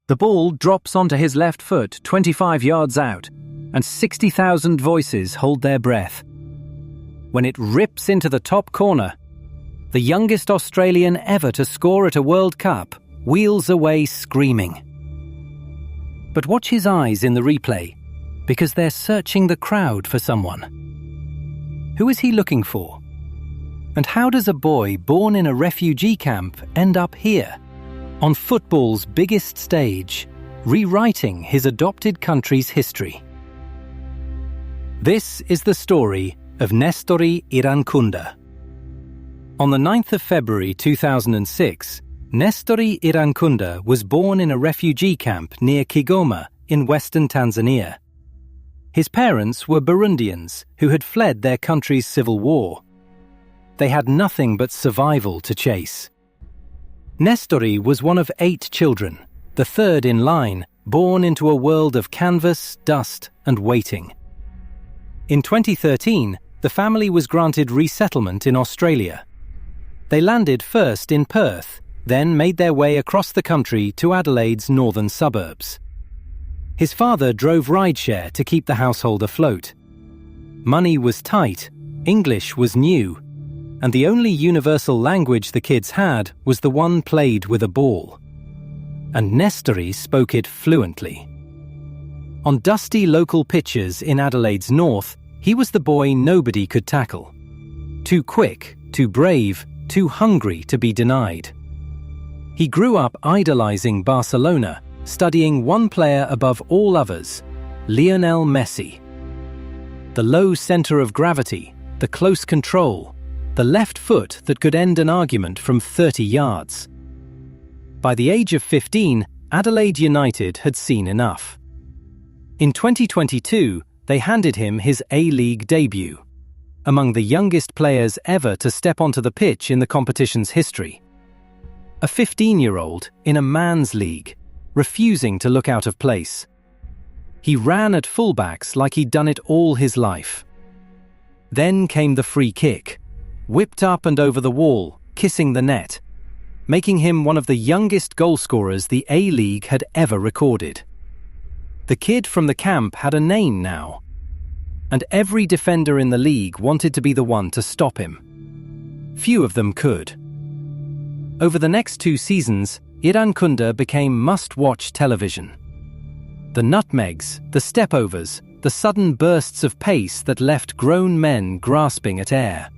The ball drops onto his left foot 25 yards out, and 60,000 voices hold their breath. When it rips into the top corner, the youngest Australian ever to score at a World Cup wheels away screaming. But watch his eyes in the replay, because they're searching the crowd for someone. Who is he looking for? And how does a boy born in a refugee camp end up here, on football's biggest stage, rewriting his adopted country's history? This is the story of Nestory Irankunda. On the 9th of February 2006, Nestory Irankunda was born in a refugee camp near Kigoma in western Tanzania. His parents were Burundians who had fled their country's civil war. They had nothing but survival to chase. Nestory was one of 8 children, the third in line, born into a world of canvas, dust, and waiting. In 2013, the family was granted resettlement in Australia. They landed first in Perth, then made their way across the country to Adelaide's northern suburbs. His father drove rideshare to keep the household afloat. Money was tight, English was new, and the only universal language the kids had was the one played with a ball. And Nestory spoke it fluently. On dusty local pitches in Adelaide's north, he was the boy nobody could tackle. Too quick, too brave, too hungry to be denied. He grew up idolizing Barcelona, studying one player above all others, Lionel Messi. The low center of gravity, the close control, the left foot that could end an argument from 30 yards. By the age of 15, Adelaide United had seen enough. In 2022, they handed him his A-League debut, among the youngest players ever to step onto the pitch in the competition's history. A 15-year-old in a man's league, refusing to look out of place. He ran at fullbacks like he'd done it all his life. Then came the free kick, whipped up and over the wall, kissing the net, making him one of the youngest goalscorers the A-League had ever recorded. The kid from the camp had a name now, and every defender in the league wanted to be the one to stop him. Few of them could. Over the next 2 seasons, Irankunda became must-watch television. The nutmegs, the stepovers, the sudden bursts of pace that left grown men grasping at air.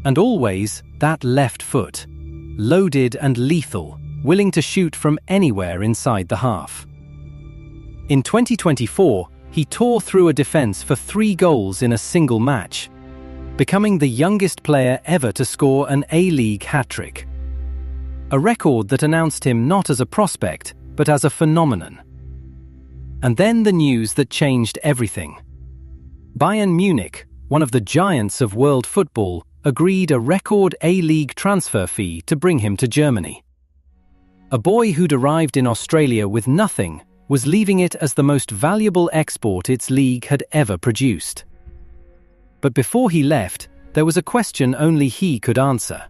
And always that left foot, loaded and lethal, willing to shoot from anywhere inside the half. In 2024, he tore through a defense for 3 goals in a single match, becoming the youngest player ever to score an A-League hat-trick. A record that announced him not as a prospect, but as a phenomenon. And then the news that changed everything. Bayern Munich, one of the giants of world football, agreed a record A-League transfer fee to bring him to Germany. A boy who'd arrived in Australia with nothing was leaving it as the most valuable export its league had ever produced. But before he left, there was a question only he could answer.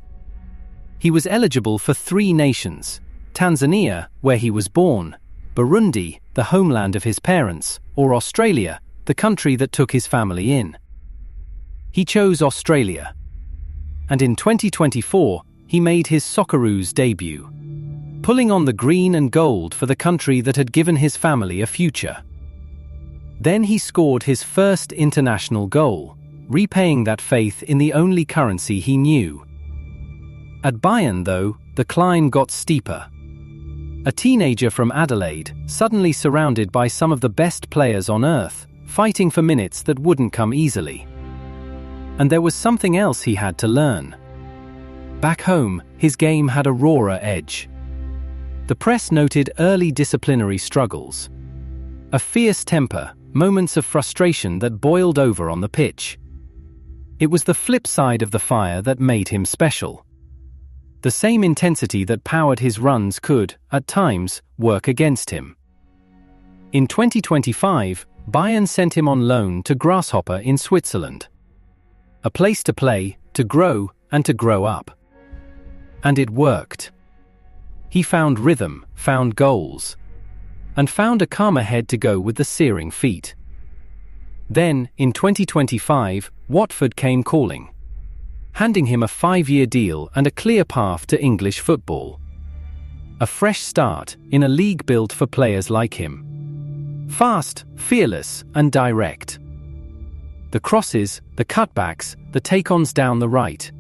He was eligible for 3 nations: Tanzania, where he was born, Burundi, the homeland of his parents, or Australia, the country that took his family in. He chose Australia. And in 2024, he made his Socceroos debut, pulling on the green and gold for the country that had given his family a future. Then he scored his first international goal, repaying that faith in the only currency he knew. At Bayern, though, the climb got steeper. A teenager from Adelaide, suddenly surrounded by some of the best players on earth, fighting for minutes that wouldn't come easily. And there was something else he had to learn. Back home, his game had a rawer edge. The press noted early disciplinary struggles, a fierce temper, moments of frustration that boiled over on the pitch. It was the flip side of the fire that made him special. The same intensity that powered his runs could, at times, work against him. In 2025, Bayern sent him on loan to Grasshopper in Switzerland. A place to play, to grow, and to grow up. And it worked. He found rhythm, found goals. and found a calmer head to go with the searing feet. Then, in 2025, Watford came calling, handing him a 5-year deal and a clear path to English football. A fresh start in a league built for players like him. Fast, fearless, and direct. The crosses, the cutbacks, the take-ons down the right.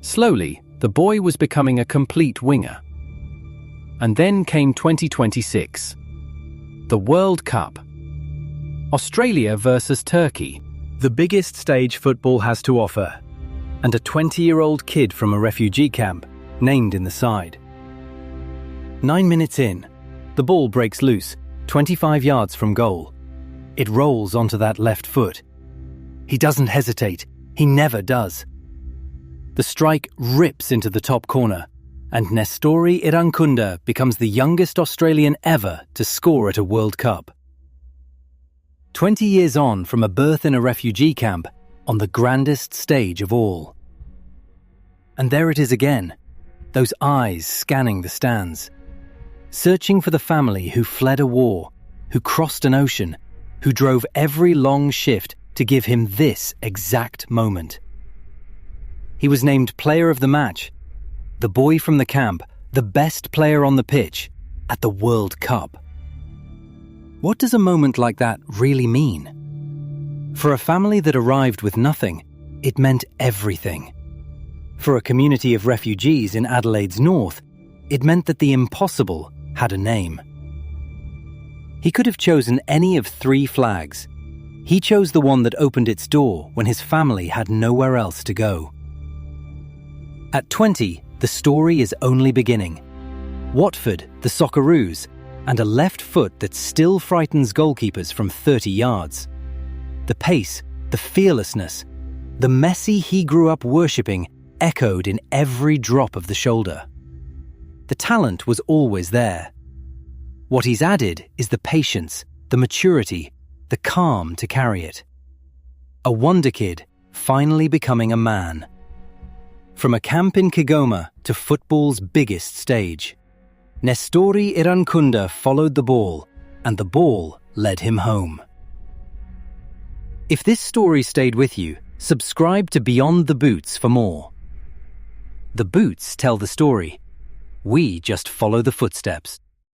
Slowly, the boy was becoming a complete winger. And then came 2026. The World Cup. Australia versus Turkey. The biggest stage football has to offer. And a 20-year-old kid from a refugee camp named in the side. 9 minutes in, the ball breaks loose, 25 yards from goal. It rolls onto that left foot. He doesn't hesitate. He never does. The strike rips into the top corner, and Nestory Irankunda becomes the youngest Australian ever to score at a World Cup. 20 years on from a birth in a refugee camp, on the grandest stage of all. And there it is again, those eyes scanning the stands, searching for the family who fled a war, who crossed an ocean, who drove every long shift to give him this exact moment. He was named Player of the Match, the boy from the camp, the best player on the pitch, at the World Cup. What does a moment like that really mean? For a family that arrived with nothing, it meant everything. For a community of refugees in Adelaide's north, it meant that the impossible had a name. He could have chosen any of 3 flags. He chose the one that opened its door when his family had nowhere else to go. At 20, the story is only beginning. Watford, the Socceroos, and a left foot that still frightens goalkeepers from 30 yards. The pace, the fearlessness, the Messi he grew up worshipping echoed in every drop of the shoulder. The talent was always there. What he's added is the patience, the maturity, the calm to carry it. A wonder kid finally becoming a man. From a camp in Kigoma to football's biggest stage, Nestory Irankunda followed the ball, and the ball led him home. If this story stayed with you, subscribe to Beyond the Boots for more. The boots tell the story. We just follow the footsteps.